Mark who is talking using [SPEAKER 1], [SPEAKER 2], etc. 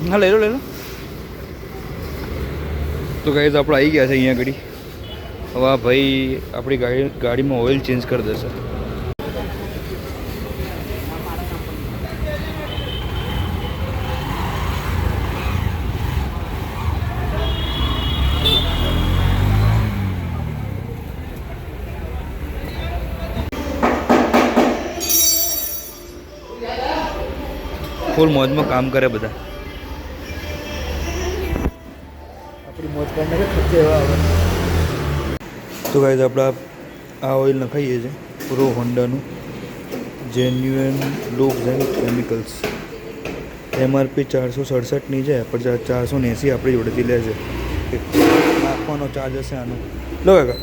[SPEAKER 1] હા લઈ લો તો ગાઈઝ આપણે આવી ગયા છે અહીંયા આગળ. હવે આ ભાઈ આપણી ગાડીમાં ઓઇલ ચેન્જ કરી દેશે. ફૂલ મોજમાં કામ કરે બધા. આપણી મોજ કરનાર ખર્ચે એવા આવે. તો ગાઈઝ આપણે આ ઓઇલ નખાઈએ છીએ પ્રો હોન્ડાનું genuine lubes and chemicals. MRP 467ની છે પણ 480 આપણી જોડેથી લે છે. નાખવાનો ચાર્જ હશે આનો. લો કાકા